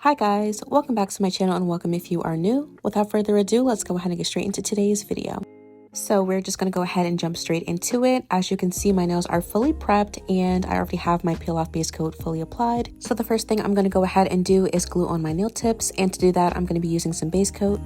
Hi guys, welcome back to my channel and welcome if you are new. Without further ado, let's go ahead and get straight into today's video. So we're just going to go ahead and jump straight into it. As you can see, my nails are fully prepped and I already have my peel off base coat fully applied. So the first thing I'm going to go ahead and do is glue on my nail tips, and to do that I'm going to be using some base coat.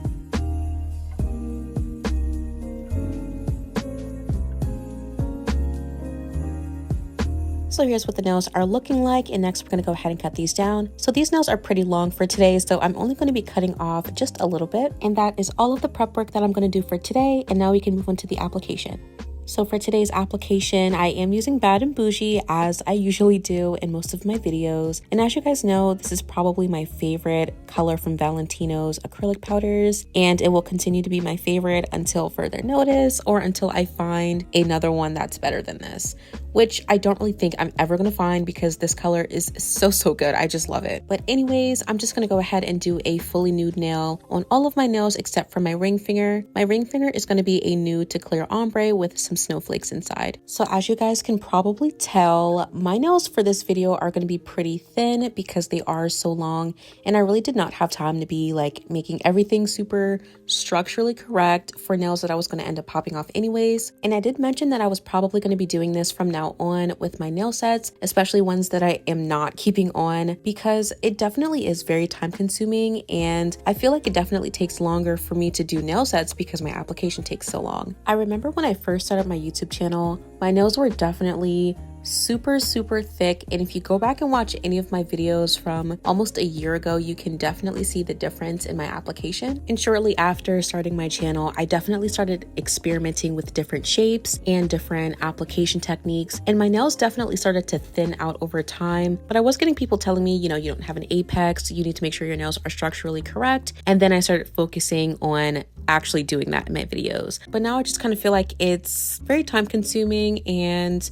So here's what the nails are looking like, and next we're going to go ahead and cut these down. So these nails are pretty long for today, so I'm only going to be cutting off just a little bit, and that is all of the prep work that I'm going to do for today. And now we can move on to the application. So for today's application, I am using Bad and Boujee as I usually do in most of my videos. And as you guys know, this is probably my favorite color from Valentino's acrylic powders, and it will continue to be my favorite until further notice or until I find another one that's better than this, which I don't really think I'm ever gonna find because this color is so good. I just love it. But anyways, I'm just gonna go ahead and do a fully nude nail on all of my nails except for my ring finger. My ring finger is gonna be a nude to clear ombre with some snowflakes inside. So as you guys can probably tell, my nails for this video are gonna be pretty thin because they are so long, and I really did not have time to be like making everything super structurally correct for nails that I was gonna end up popping off anyways. And I did mention that I was probably gonna be doing this from now on with my nail sets, especially ones that I am not keeping on, because it definitely is very time consuming, and I feel like it definitely takes longer for me to do nail sets because my application takes so long. I remember when I first started my YouTube channel, my nails were definitely super thick, and if you go back and watch any of my videos from almost a year ago, you can definitely see the difference in my application. And shortly after starting my channel, I definitely started experimenting with different shapes and different application techniques, and my nails definitely started to thin out over time. But I was getting people telling me, you know, you don't have an apex, you need to make sure your nails are structurally correct, and then I started focusing on actually doing that in my videos. But now I just kind of feel like it's very time consuming, and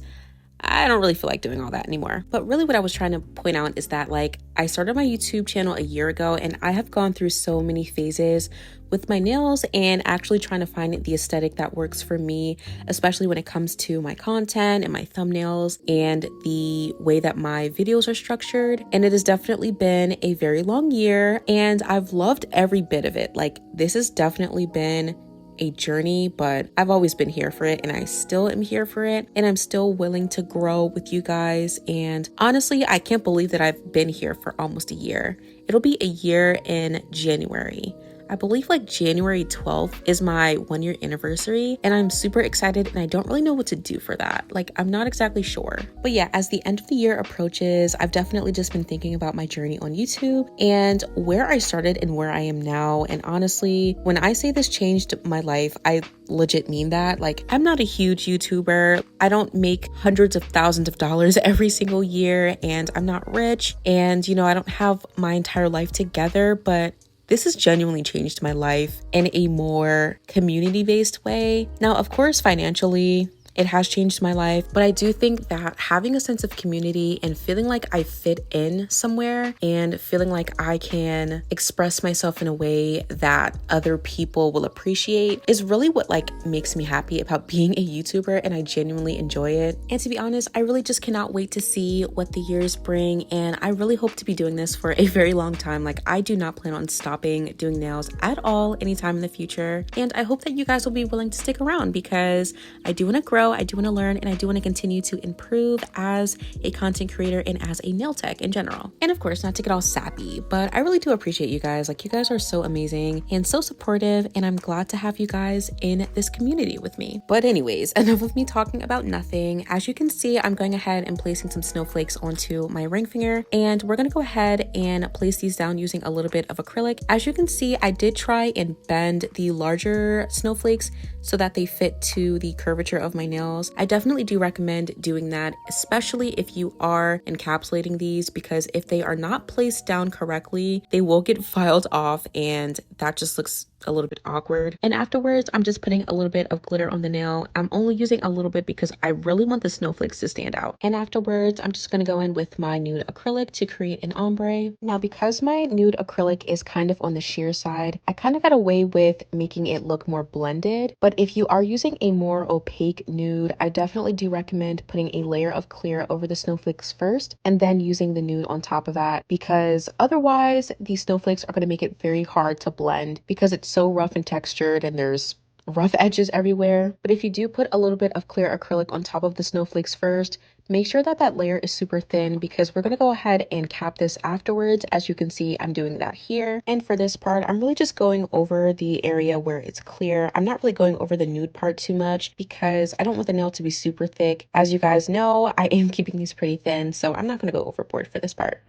I don't really feel like doing all that anymore. But really what I was trying to point out is that, like, I started my YouTube channel a year ago, and I have gone through so many phases with my nails and actually trying to find the aesthetic that works for me, especially when it comes to my content and my thumbnails and the way that my videos are structured. And it has definitely been a very long year, and I've loved every bit of it. Like, this has definitely been a journey, but I've always been here for it, and I still am here for it, and I'm still willing to grow with you guys. And honestly, I can't believe that I've been here for almost a year. It'll be a year in January. I believe like January 12th is my 1-year anniversary, and I'm super excited, and I don't really know what to do for that. Like, I'm not exactly sure. But yeah, as the end of the year approaches, I've definitely just been thinking about my journey on YouTube and where I started and where I am now. And honestly, when I say this changed my life, I legit mean that. Like, I'm not a huge YouTuber. I don't make hundreds of thousands of dollars every single year, and I'm not rich, and you know, I don't have my entire life together, but this has genuinely changed my life in a more community-based way. Now, of course, financially, it has changed my life, but I do think that having a sense of community and feeling like I fit in somewhere and feeling like I can express myself in a way that other people will appreciate is really what like makes me happy about being a YouTuber, and I genuinely enjoy it. And to be honest, I really just cannot wait to see what the years bring, and I really hope to be doing this for a very long time. Like, I do not plan on stopping doing nails at all anytime in the future, and I hope that you guys will be willing to stick around because I do want to grow, I do want to learn, and I do want to continue to improve as a content creator and as a nail tech in general. And of course, not to get all sappy, but I really do appreciate you guys. Like, you guys are so amazing and so supportive, and I'm glad to have you guys in this community with me. But anyways, enough of me talking about nothing. As you can see, I'm going ahead and placing some snowflakes onto my ring finger, and we're going to go ahead and place these down using a little bit of acrylic. As you can see, I did try and bend the larger snowflakes so that they fit to the curvature of my nails. I definitely do recommend doing that, especially if you are encapsulating these, because if they are not placed down correctly, they will get filed off, and that just looks a little bit awkward. And afterwards, I'm just putting a little bit of glitter on the nail. I'm only using a little bit because I really want the snowflakes to stand out. And afterwards, I'm just going to go in with my nude acrylic to create an ombre. Now, because my nude acrylic is kind of on the sheer side, I kind of got away with making it look more blended. But if you are using a more opaque nude, I definitely do recommend putting a layer of clear over the snowflakes first and then using the nude on top of that, because otherwise these snowflakes are going to make it very hard to blend because it's so rough and textured and there's rough edges everywhere. But if you do put a little bit of clear acrylic on top of the snowflakes first, make sure that that layer is super thin because we're going to go ahead and cap this afterwards. As you can see, I'm doing that here. And for this part, I'm really just going over the area where it's clear. I'm not really going over the nude part too much because I don't want the nail to be super thick. As you guys know, I am keeping these pretty thin, so I'm not going to go overboard for this part.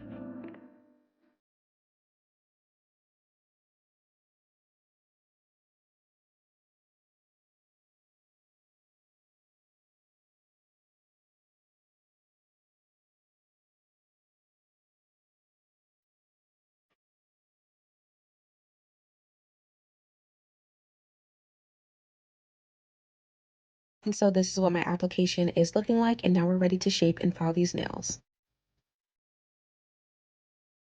And so this is what my application is looking like, and now we're ready to shape and file these nails.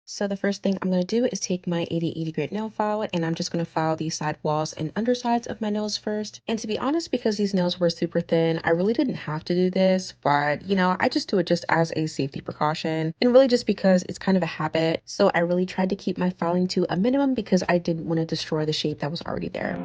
So the first thing I'm going to do is take my 80/80 grit nail file, and I'm just going to file the side walls and undersides of my nails first. And to be honest, because these nails were super thin, I really didn't have to do this, but you know, I just do it just as a safety precaution and really just because it's kind of a habit. So I really tried to keep my filing to a minimum because I didn't want to destroy the shape that was already there.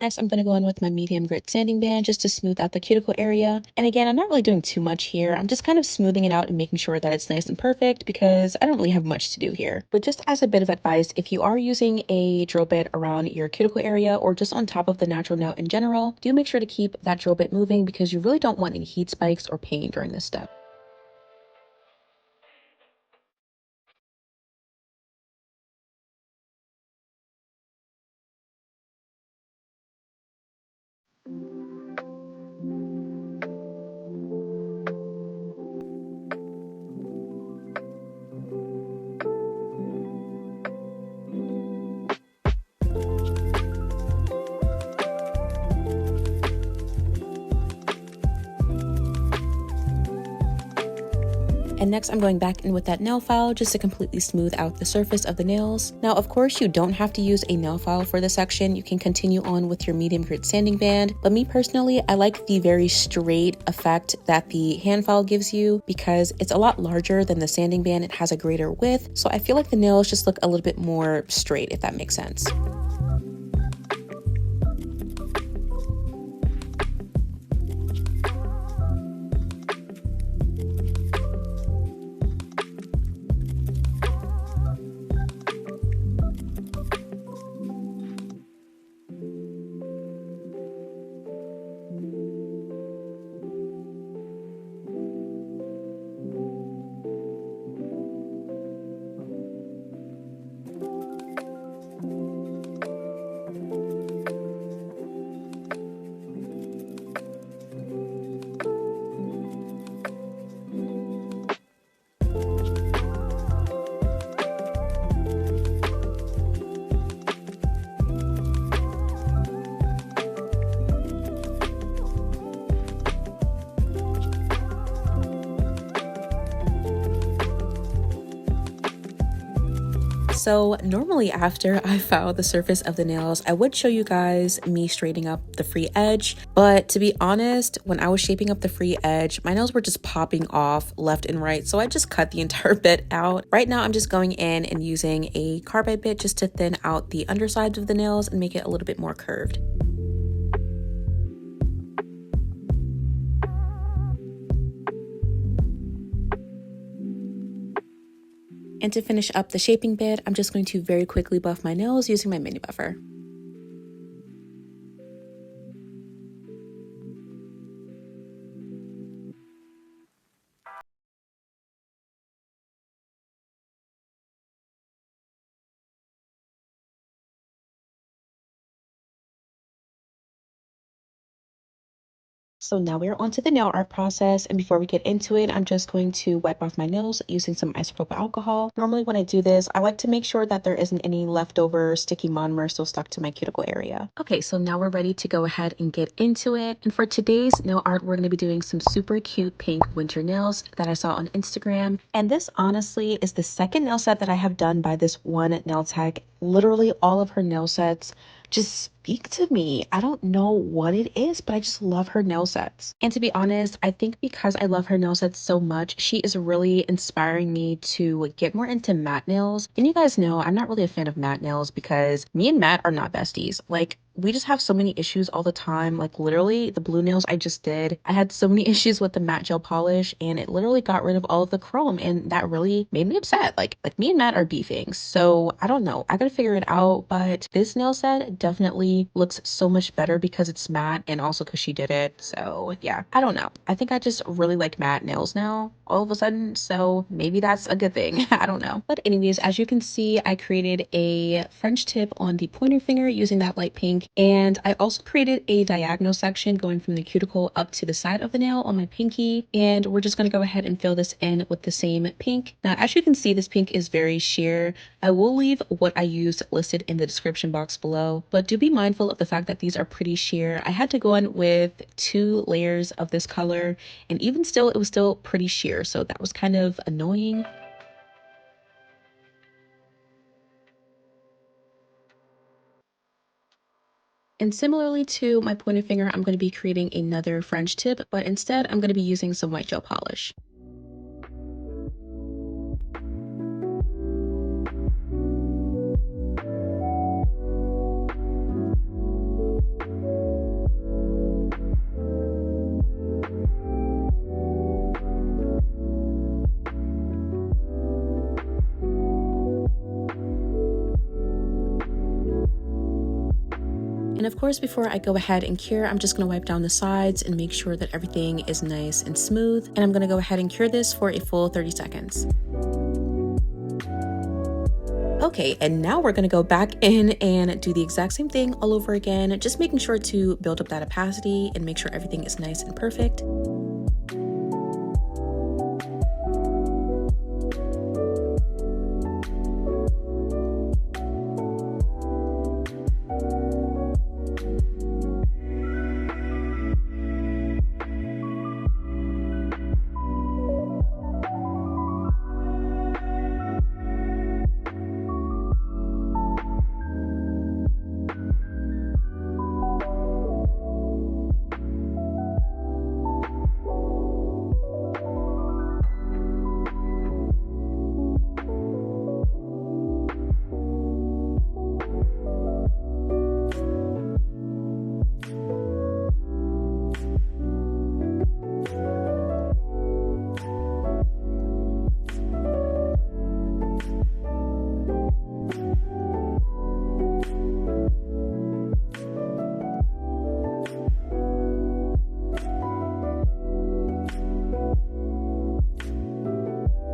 Next, I'm going to go in with my medium grit sanding band just to smooth out the cuticle area. And again, I'm not really doing too much here. I'm just kind of smoothing it out and making sure that it's nice and perfect because I don't really have much to do here. But just as a bit of advice, if you are using a drill bit around your cuticle area or just on top of the natural nail in general, do make sure to keep that drill bit moving because you really don't want any heat spikes or pain during this step. And next I'm going back in with that nail file just to completely smooth out the surface of the nails. Now, of course, you don't have to use a nail file for this section. You can continue on with your medium grit sanding band. But me personally, I like the very straight effect that the hand file gives you because it's a lot larger than the sanding band. It has a greater width. So I feel like the nails just look a little bit more straight, if that makes sense. So normally after I file the surface of the nails, I would show you guys me straightening up the free edge, but to be honest, when I was shaping up the free edge, my nails were just popping off left and right, so I just cut the entire bit out. Right now I'm just going in and using a carbide bit just to thin out the undersides of the nails and make it a little bit more curved. And to finish up the shaping bit, I'm just going to very quickly buff my nails using my mini buffer. So now we're on to the nail art process, and before we get into it, I'm just going to wipe off my nails using some isopropyl alcohol. Normally when I do this, I like to make sure that there isn't any leftover sticky monomer still stuck to my cuticle area. Okay, so now we're ready to go ahead and get into it. And for today's nail art, we're going to be doing some super cute pink winter nails that I saw on Instagram. And this honestly is the second nail set that I have done by this one nail tech. Literally all of her nail sets just speak to me. I don't know what it is, but I just love her nail sets. And to be honest, I think because I love her nail sets so much, she is really inspiring me to get more into matte nails. And you guys know I'm not really a fan of matte nails because me and Matt are not besties. Like, we just have so many issues all the time. Like literally the blue nails I just did, I had so many issues with the matte gel polish and it literally got rid of all of the chrome, and that really made me upset. Like me and Matt are beefing. So I don't know, I gotta figure it out, but this nail set definitely looks so much better because it's matte and also because she did it. So yeah, I don't know. I think I just really like matte nails now all of a sudden. So maybe that's a good thing. I don't know. But anyways, as you can see, I created a French tip on the pointer finger using that light pink. And I also created a diagonal section going from the cuticle up to the side of the nail on my pinky. And we're just going to go ahead and fill this in with the same pink. Now, as you can see, this pink is very sheer. I will leave what I used listed in the description box below, but do be mindful of the fact that these are pretty sheer. I had to go in with 2 layers of this color, and even still, it was still pretty sheer. So that was kind of annoying. And similarly to my pointer finger, I'm going to be creating another French tip, but instead I'm going to be using some white gel polish. And of course, before I go ahead and cure, I'm just going to wipe down the sides and make sure that everything is nice and smooth. And I'm going to go ahead and cure this for a full 30 seconds. Okay, and now we're going to go back in and do the exact same thing all over again, just making sure to build up that opacity and make sure everything is nice and perfect.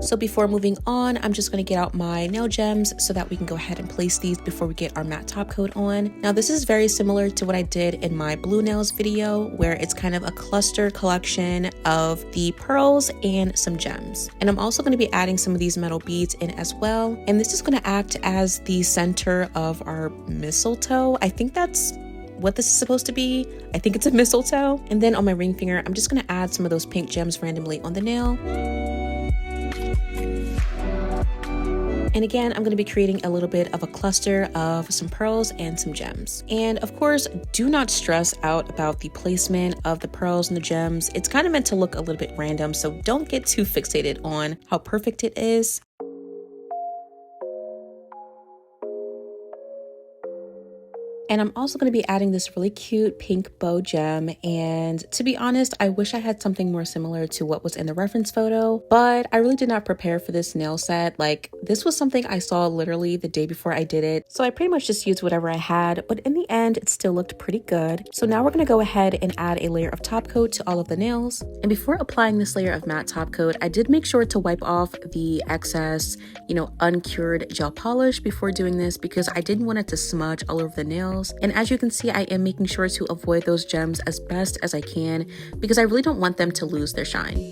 So before moving on, I'm just going to get out my nail gems so that we can go ahead and place these before we get our matte top coat on. Now this is very similar to what I did in my blue nails video, where it's kind of a cluster collection of the pearls and some gems. And I'm also going to be adding some of these metal beads in as well. And this is going to act as the center of our mistletoe. I think that's what this is supposed to be. I think it's a mistletoe. And then on my ring finger, I'm just going to add some of those pink gems randomly on the nail. And again, I'm going to be creating a little bit of a cluster of some pearls and some gems. And of course, do not stress out about the placement of the pearls and the gems. It's kind of meant to look a little bit random, so don't get too fixated on how perfect it is. And I'm also going to be adding this really cute pink bow gem. And to be honest, I wish I had something more similar to what was in the reference photo, but I really did not prepare for this nail set. Like, this was something I saw literally the day before I did it. So I pretty much just used whatever I had, but in the end, it still looked pretty good. So now we're going to go ahead and add a layer of top coat to all of the nails. And before applying this layer of matte top coat, I did make sure to wipe off the excess, uncured gel polish before doing this because I didn't want it to smudge all over the nails. And as you can see, I am making sure to avoid those gems as best as I can because I really don't want them to lose their shine.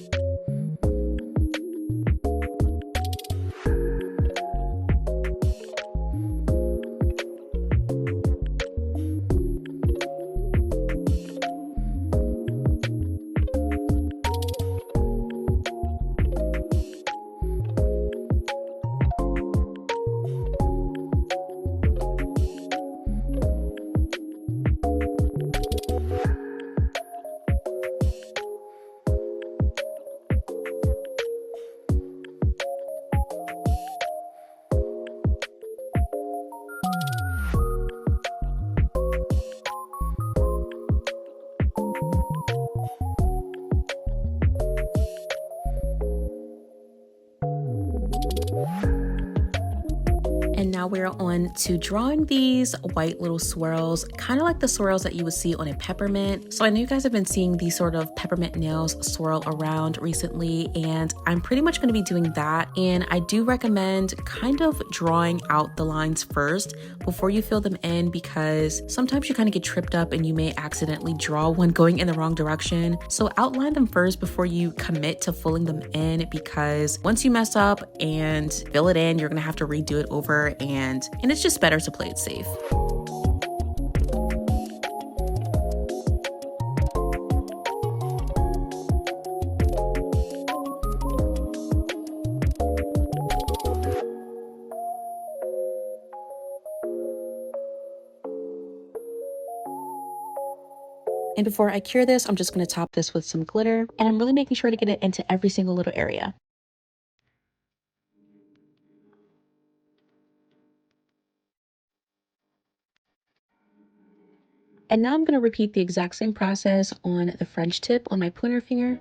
And now we're on to drawing these white little swirls, kind of like the swirls that you would see on a peppermint. So I know you guys have been seeing these sort of peppermint nails swirl around recently, and I'm pretty much going to be doing that. And I do recommend kind of drawing out the lines first before you fill them in, because sometimes you kind of get tripped up and you may accidentally draw one going in the wrong direction. So outline them first before you commit to filling them in, because once you mess up and fill it in, you're going to have to redo it over, and it's just better to play it safe. And before I cure this, I'm just going to top this with some glitter, and I'm really making sure to get it into every single little area. And now I'm going to repeat the exact same process on the French tip on my pointer finger.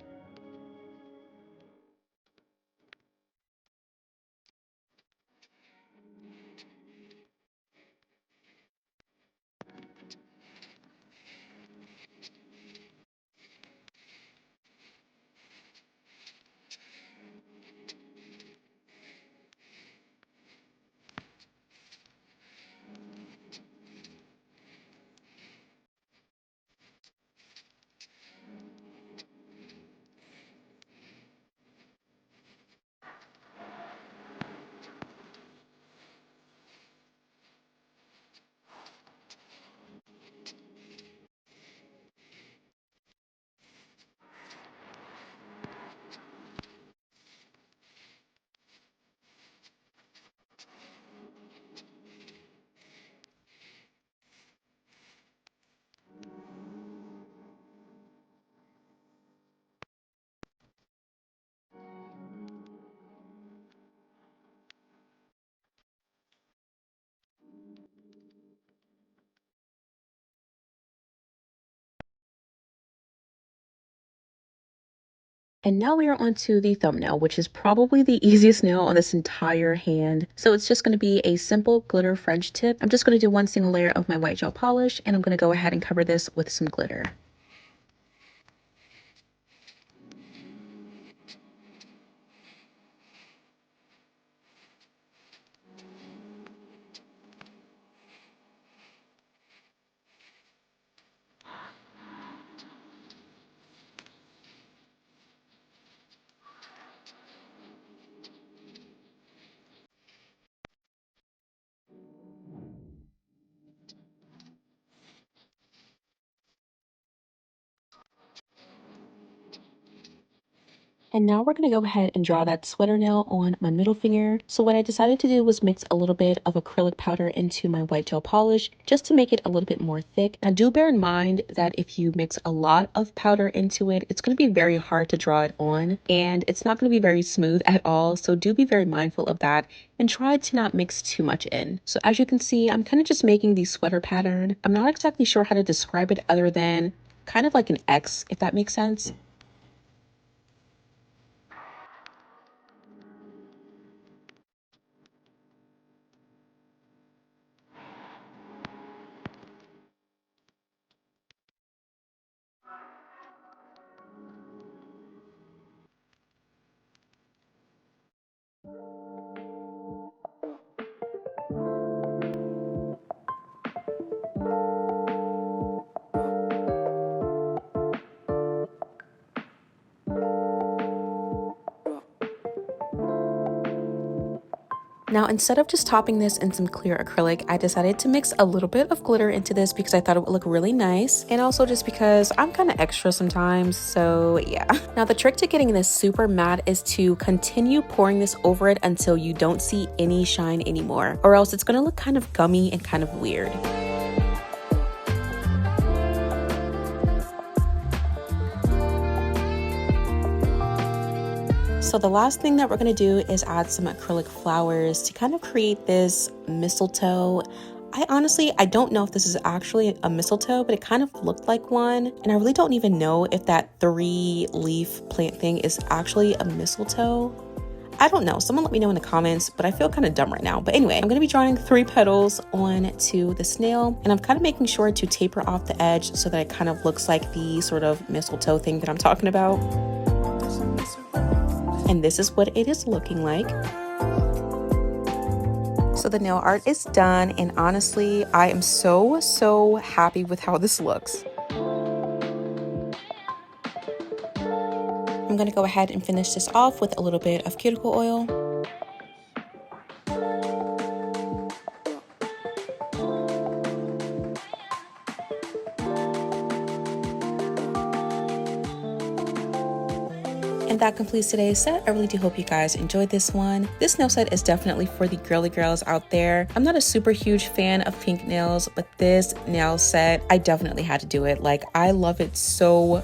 And now we are on to the thumbnail, which is probably the easiest nail on this entire hand. So it's just going to be a simple glitter French tip. I'm just going to do one single layer of my white gel polish, and I'm going to go ahead and cover this with some glitter. And now we're going to go ahead and draw that sweater nail on my middle finger. So what I decided to do was mix a little bit of acrylic powder into my white gel polish just to make it a little bit more thick. Now do bear in mind that if you mix a lot of powder into it, it's going to be very hard to draw it on and it's not going to be very smooth at all. So do be very mindful of that and try to not mix too much in. So as you can see, I'm kind of just making the sweater pattern. I'm not exactly sure how to describe it other than kind of like an X, if that makes sense. Now, instead of just topping this in some clear acrylic, I decided to mix a little bit of glitter into this because I thought it would look really nice. And also just because I'm kind of extra sometimes, so yeah. Now, the trick to getting this super matte is to continue pouring this over it until you don't see any shine anymore, or else it's gonna look kind of gummy and kind of weird. So the last thing that we're going to do is add some acrylic flowers to kind of create this mistletoe. I don't know if this is actually a mistletoe, but it kind of looked like one. And I really don't even know if that 3-leaf plant thing is actually a mistletoe. I don't know. Someone let me know in the comments, but I feel kind of dumb right now. But anyway, I'm going to be drawing 3 petals onto the snail, and I'm kind of making sure to taper off the edge so that it kind of looks like the sort of mistletoe thing that I'm talking about. And this is what it is looking like. So the nail art is done, and honestly, I am so happy with how this looks. I'm gonna go ahead and finish this off with a little bit of cuticle oil. And that completes today's set. I really do hope you guys enjoyed this one. This nail set is definitely for the girly girls out there. I'm not a super huge fan of pink nails, but this nail set, I definitely had to do it. Like, I love it so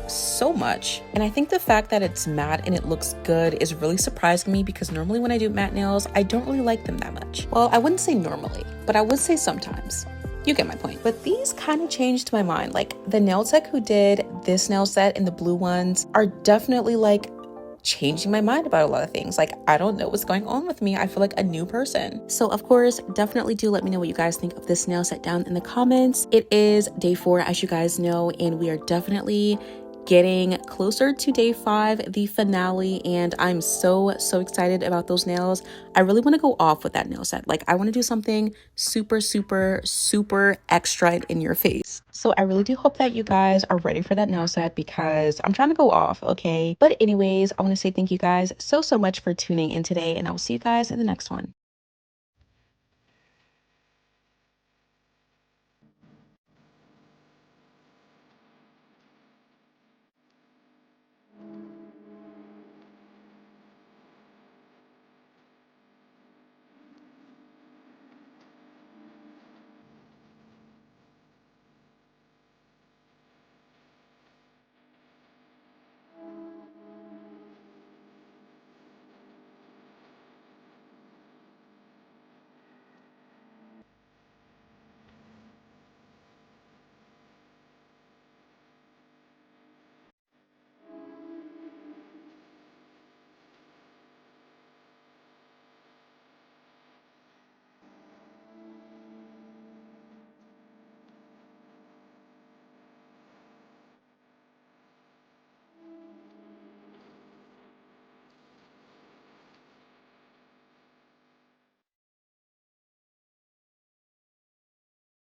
much. And I think the fact that it's matte and it looks good is really surprising me because normally when I do matte nails, I don't really like them that much. Well, I wouldn't say normally, but I would say sometimes. You get my point. But these kind of changed my mind. Like, the nail tech who did this nail set and the blue ones are definitely like changing my mind about a lot of things. Like, I don't know what's going on with me. I feel like a new person. So of course, definitely do let me know what you guys think of this nail set down in the comments. It is day 4, as you guys know, and we are definitely getting closer to day 5, the finale, and I'm so excited about those nails. I really want to go off with that nail set. Like, I want to do something super extra and in your face. So I really do hope that you guys are ready for that nail set because I'm trying to go off, okay? But anyways, I want to say thank you guys so much for tuning in today, and I will see you guys in the next one.